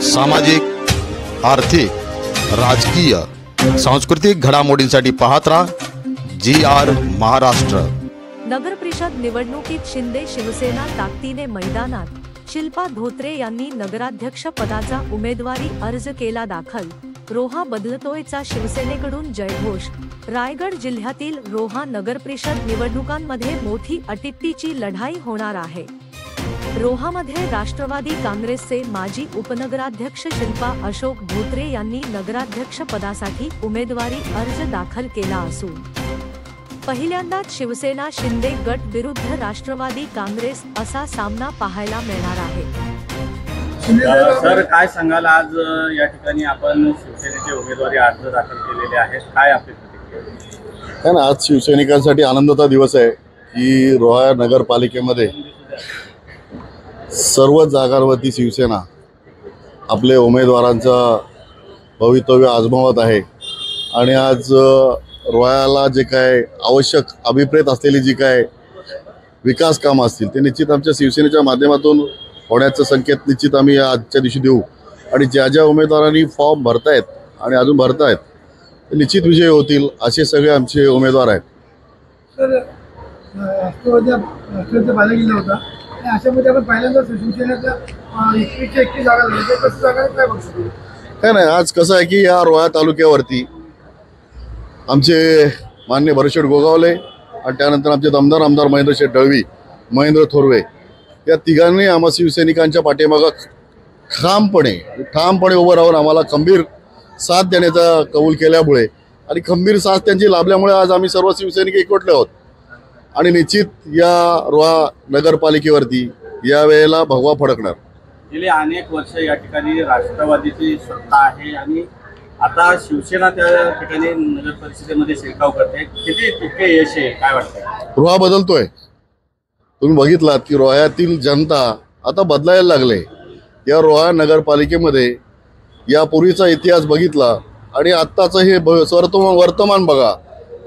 सामाजिक, आर्थिक, राजकीय, सांस्कृतिक घडामोडींसाठी पाहत राहा GR महाराष्ट्र। नगर परिषद निवडणुकीत शिंदे शिवसेना ताकदीने मैदानात। शिल्पा धोत्रे यांनी नगराध्यक्ष पदाचा उमेदवारी अर्ज केला दाखल। रोहा बदलतोयचा शिवसेनेकडून जयघोष। रायगड जिल्ह्यातील रोहा नगर परिषद निवडणुकांमध्ये मोठी अटीतटीची लढाई होणार आहे। रोहामध्ये राष्ट्रवादी काँग्रेसचे माजी उपनगराध्यक्ष शिल्पा अशोक धोत्रे यांनी नगराध्यक्ष पदासाठी उमेदवारी अर्ज दाखल केला असून पहिल्यांदाच शिवसेना शिंदे गट विरुद्ध राष्ट्रवादी काँग्रेस असा सामना पाहायला मिळणार आहे। सर, काय सांगाल, आज या ठिकाणी आपण शिवसेनेचे उमेदवारी अर्ज दाखल केलेले आहेत, काय आपली प्रतिक्रिया? ना, आज शिवसैनिकांसाठी आनंदाचा दिवस आहे की रोहा नगरपालिकेमध्ये सर्व जागांवरती शिवसेना आपले उमेदवारांचा भवितव्य आजमावत आहे। आणि आज रोह्याला जे काय आवश्यक अभिप्रेत असलेली जी काय विकास कामं असतील ते निश्चित आमच्या शिवसेनेच्या माध्यमातून होण्याचा संकेत निश्चित आम्ही आजच्या दिवशी देऊ। आणि ज्या ज्या उमेदवारांनी फॉर्म भरतायत आणि अजून भरतायत ते निश्चित विजयी होतील असे सगळे आमचे उमेदवार आहेत। सर, राष्ट्रवादी पाहिला गेला होता आणि अशामध्ये आपण पहिल्यांदा शिवसेनेच्या 21 जागा झाल्या, कसं जागा काय बघतो? काय नाही, आज कसं आहे की या रोहा तालुक्यावरती आमचे माननीय भरतशेठ गोगावले आणि त्यानंतर आमचे दमदार आमदार महेंद्रशेठ दळवी, महेंद्र थोरवे या तिघांनी आम्हा शिवसैनिकांच्या पाठीमागं ठामपणे उभं राहून आम्हाला खंबीर साथ देण्याचा कबूल केल्यामुळे आणि खंबीर साथ त्यांची लाभल्यामुळे आज आम्ही सर्व शिवसैनिक एकवटले आहोत। आणि निश्चित या रोहा नगरपालिकेवरती या वेळेला भगवा फडकणार। गेली अनेक वर्ष या ठिकाणी राष्ट्रवादीची सत्ता आहे आणि आता शिवसेना त्या ठिकाणी नगर परिषदेमध्ये शिरकाव करते, किती तितके यश आहे, काय वाटतंय? रोहा बदलतोय। तुम्ही बघितलात की रोह्यातील जनता आता बदलायला लागले। या रोहा नगरपालिकेमध्ये यापूर्वीचा इतिहास बघितला आणि आत्ताचं हे वर्तमान बघा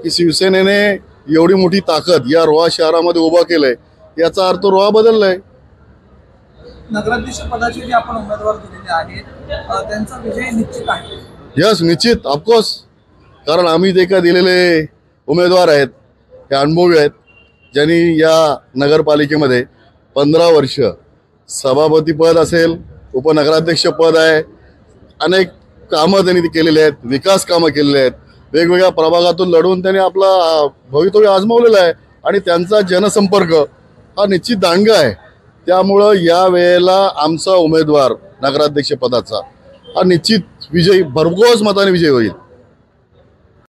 की शिवसेनेने एवढी मोठी ताकद या रोहा शहरामध्ये उभा केलंय, याचा अर्थ रोहा बदललाय। नगराध्यक्ष पदाचे जे आपण उमेदवार दिलेले आहेत त्यांचा विजय निश्चित आहे। यस, निश्चित, ऑफकोर्स, कारण आम्ही जे काय दिलेले उमेदवार आहेत हे अनुभवी आहेत, ज्यांनी या नगरपालिकेमध्ये 15 वर्ष सभापतीपद असेल, उपनगराध्यक्ष पद आहे, अनेक कामं त्यांनी केलेली आहेत, विकास कामं केलेली आहेत, वेगवेगळ्या प्रभागातून लढून त्यांनी आपला भवितव्य आजमावलेलं आहे आणि त्यांचा जनसंपर्क हा निश्चित दांडगा आहे। त्यामुळं या वेळेला आमचा उमेदवार नगराध्यक्ष पदाचा हा निश्चित विजयी, भरघोस मताने विजयी होईल।